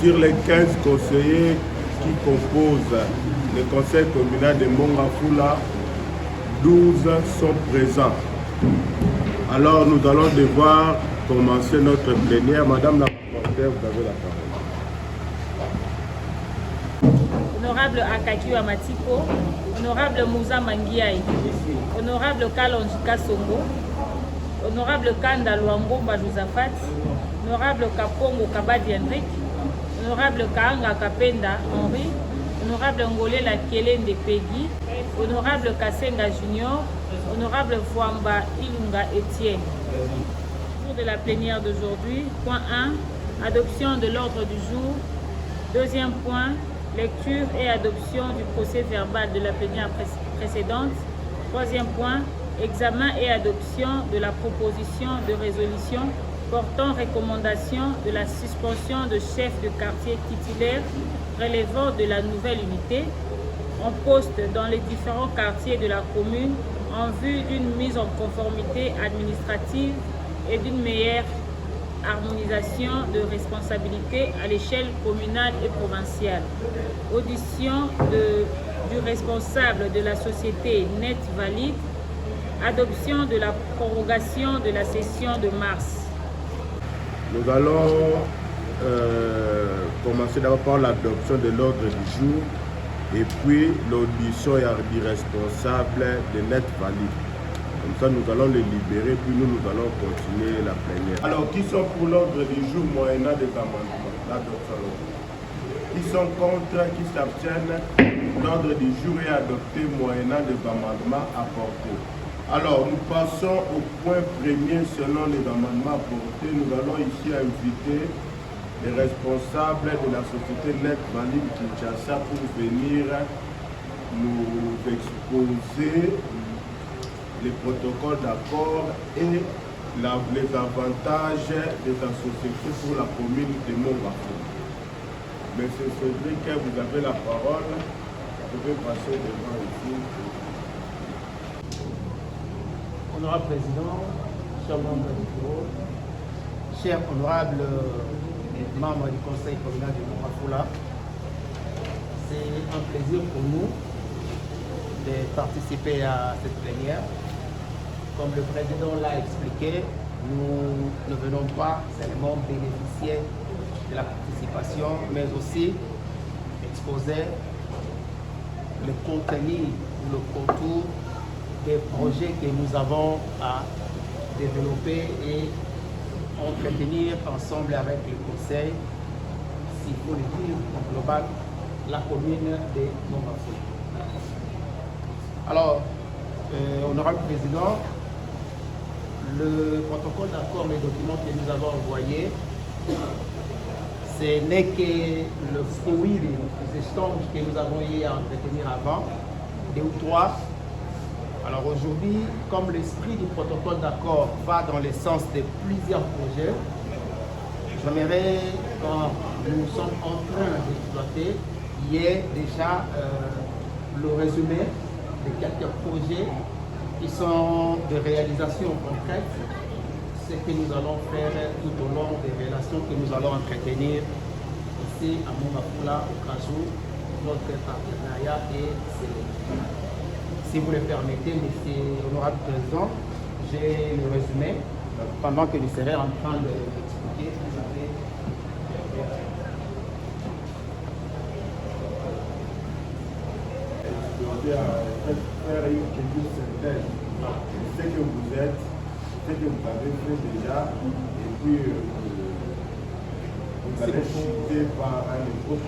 Sur les 15 conseillers qui composent le conseil communal de Mongafula, 12 sont présents. Alors nous allons devoir commencer notre plénière. Madame la rapporteure, vous avez la parole. Honorable Akakiwa Matiko, Honorable Mouza Mangiaï, Honorable Kalonjika Songo, Honorable Kanda Luangomba Josaphat, Honorable Kapongo Kabadi Henrik, Honorable Kaanga Kapenda Henri, Honorable Ngolela Kelende Peggy, Honorable Kasenga Junior, Honorable Fouamba Ilunga Etienne. Pour de la plénière d'aujourd'hui, point 1, adoption de l'ordre du jour. Deuxième point, lecture et adoption du procès verbal de la plénière précédente. Troisième point, examen et adoption de la proposition de résolution portant recommandation de la suspension de chef de quartier titulaire relevant de la nouvelle unité en poste dans les différents quartiers de la commune en vue d'une mise en conformité administrative et d'une meilleure harmonisation de responsabilité à l'échelle communale et provinciale. Audition du responsable de la société Net Valide. Adoption de la prorogation de la session de mars. Nous allons commencer d'abord par l'adoption de l'ordre du jour et puis l'audition du responsable de Net Valide. Comme ça, nous allons les libérer, puis nous allons continuer la plénière. Alors, qui sont pour l'ordre du jour moyennant des amendements? L'adoption. Qui sont contre, qui s'abstiennent? L'ordre du jour est adopté moyennant des amendements apportés. Alors, nous passons au point premier selon les amendements apportés. Nous allons ici inviter les responsables de la société Net Valide Kinshasa pour venir nous exposer les protocoles d'accord et les avantages de sa société pour la commune de Mongafula. Monsieur Cédric, vous avez la parole. Vous pouvez passer devant ici. Honorable Président, chers membres du bureau, chers honorables membres du Conseil communal de Mongafula, c'est un plaisir pour nous de participer à cette plénière. Comme le Président l'a expliqué, nous ne venons pas seulement bénéficier de la participation, mais aussi exposer le contenu ou le contour des projets que nous avons à développer et entretenir ensemble avec le Conseil, s'il faut le dire en global, la commune de Mongafula. Alors, honorable Président, le protocole d'accord, les documents que nous avons envoyés, ce n'est que le fruit des échanges que nous avons eu à entretenir avant, 2 ou 3. Alors aujourd'hui, comme l'esprit du protocole d'accord va dans le sens de plusieurs projets, j'aimerais, quand nous sommes en train d'exploiter, il y ait déjà le résumé de quelques projets qui sont de réalisation concrète, ce que nous allons faire tout au long des relations que nous allons entretenir ici à Mongafula, au cas où notre partenariat est célèbre. Si vous le permettez, Monsieur l'honorable Président, j'ai le résumé pendant que nous serons en train de l'expliquer. Faire une culture certaine de ce que vous êtes, ce que vous avez fait déjà, et puis vous allez chuter par un impôt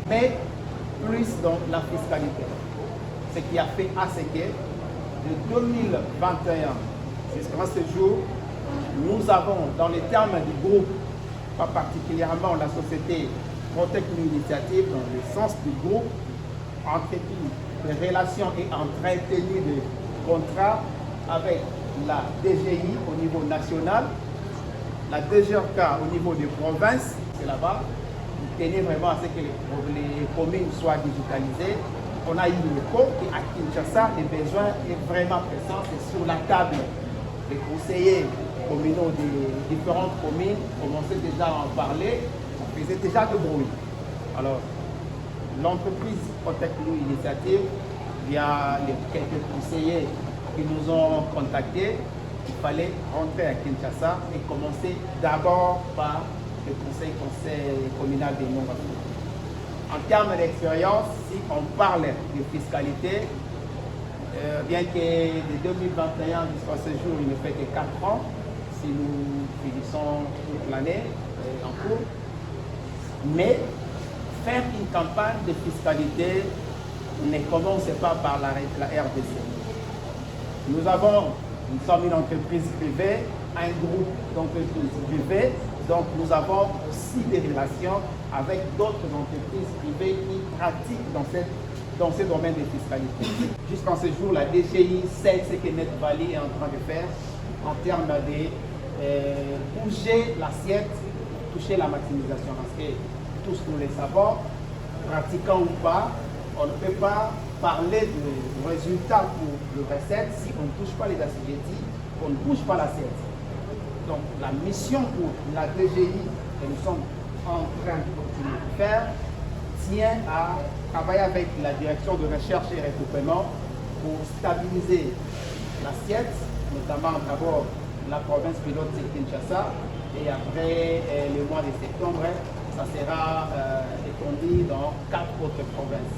mais plus dans la fiscalité. Ce qui a fait à ce que de 2021 jusqu'à ce jour, nous avons, dans les termes du groupe, pas particulièrement la société Protect Initiative, dans le sens du groupe, entretenu des relations et entretenu des contrats avec la DGI au niveau national, la DGRK au niveau des provinces, c'est là-bas. Nous tenons vraiment à ce que les communes soient digitalisées. On a eu le compte et à Kinshasa, les besoins est vraiment présent, c'est sur la table. Les conseillers communaux des différentes communes commençaient déjà à en parler. Ça faisait déjà de bruit. Alors, l'entreprise Protect Nous Initiative, via les quelques conseillers qui nous ont contactés, il fallait rentrer à Kinshasa et commencer d'abord par le conseil communal des Nyonga. En termes d'expérience, si on parle de fiscalité, bien que de 2021 jusqu'à ce jour, il ne fait que 4 ans, si nous finissons toute l'année en cours, mais faire une campagne de fiscalité ne commence pas par la RDC. Nous sommes une entreprise privée, un groupe d'entreprises privées, donc nous avons aussi des relations avec d'autres entreprises privées qui pratiquent dans ce domaine de fiscalité. Jusqu'en ce jour, la DGI sait ce que Net Valley est en train de faire en termes de bouger l'assiette, toucher la maximisation. Parce que tous nous le savons, pratiquant ou pas, on ne peut pas parler de résultats pour le recette si on ne touche pas les assujettis, on ne bouge pas l'assiette. Donc la mission pour la DGI que nous sommes en train de continuer de faire tient à travailler avec la direction de recherche et recouvrement pour stabiliser l'assiette, notamment d'abord la province pilote c'est Kinshasa et après le mois de septembre, ça sera étendu dans 4 autres provinces.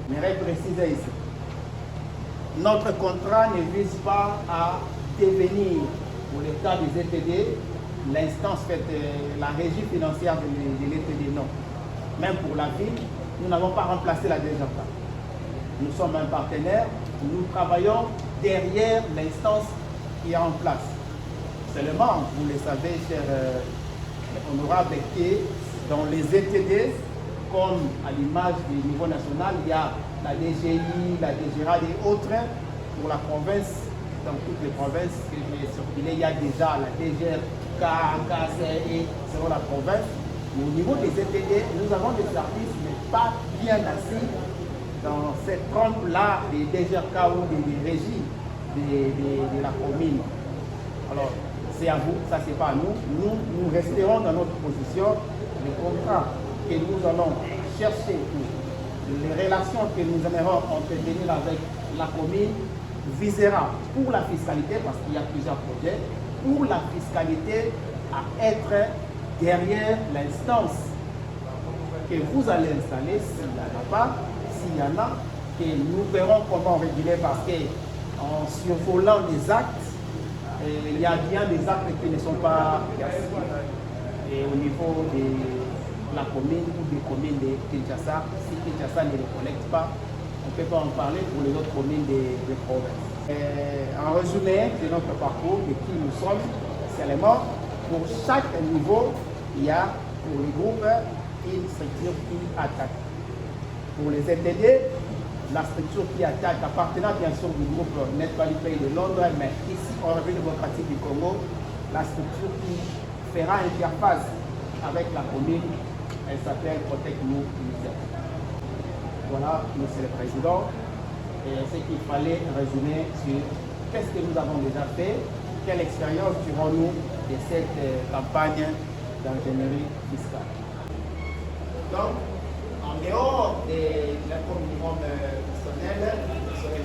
Je voudrais préciser ici, notre contrat ne vise pas à devenir, pour le cas des ETD, l'instance faite, la régie financière de l'ETD, non. Même pour la ville, nous n'avons pas remplacé la DGRK. Nous sommes un partenaire, nous travaillons derrière l'instance qui est en place. Seulement, vous le savez, cher honorable, que dans les ETD, comme à l'image du niveau national, il y a la DGI, la DGRAD et autres. Pour la province, dans toutes les provinces que j'ai circulé, il y a déjà la DGRK, KCE selon la province. Au niveau des ETD, nous avons des services, mais pas bien assis dans cette trempe-là des DGRK ou des régies de la commune. Alors, c'est à vous, ça c'est pas à nous. Nous resterons dans notre position. Les contrats que nous allons chercher, les relations que nous aimerons entretenir avec la commune visera pour la fiscalité, parce qu'il y a plusieurs projets, pour la fiscalité à être derrière l'instance que vous allez installer, s'il n'y en a pas, s'il y en a, que nous verrons comment réguler, parce qu'en survolant les actes, il y a bien des actes qui ne sont pas et au niveau de la commune ou des communes de Kinshasa. Si Kinshasa ne les collecte pas, on ne peut pas en parler pour les autres communes des provinces. En résumé de notre parcours, de qui nous sommes, seulement pour chaque niveau, il y a pour les groupes une structure qui attaque. Pour les ETD, la structure qui attaque, appartenant bien sûr du groupe Net Valley Pays de Londres, mais ici en République démocratique du Congo, la structure qui fera interface avec la commune, elle s'appelle Protect Nous Initiative. Voilà, Monsieur le Président, et ce qu'il fallait résumer sur qu'est-ce que nous avons déjà fait, quelle expérience tirons-nous de cette campagne d'ingénierie fiscale. Donc, en dehors de l'impôt minimum personnel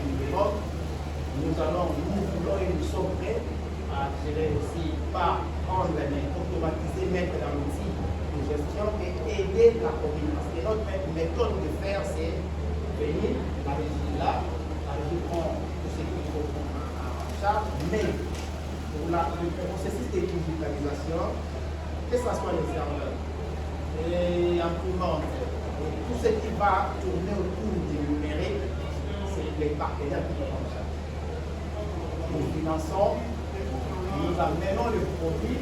minimum, nous voulons et nous sommes prêts à gérer aussi par prendre les automatiser, mettre dans l'outil de gestion et aider la commune. Parce que notre méthode de faire, c'est venir, la régie est là, la régie prend tout ce qu'il faut en charge, mais pour le processus de digitalisation, que ce soit les serveurs, les imprimantes, tout ce qui va tourner autour du numérique, c'est les partenaires qui prennent en charge. Nous finançons, nous amenons le produit,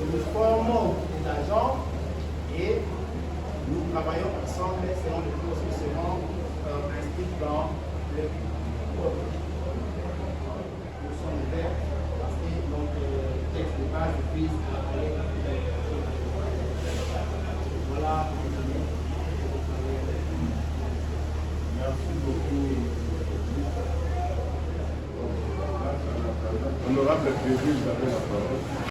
nous formons les agents et nous travaillons ensemble selon les processus inscrits dans le code. Nous sommes ouverts parce que notre texte de base vise à aller voilà. Merci beaucoup. Honorable Président, vous avez la parole.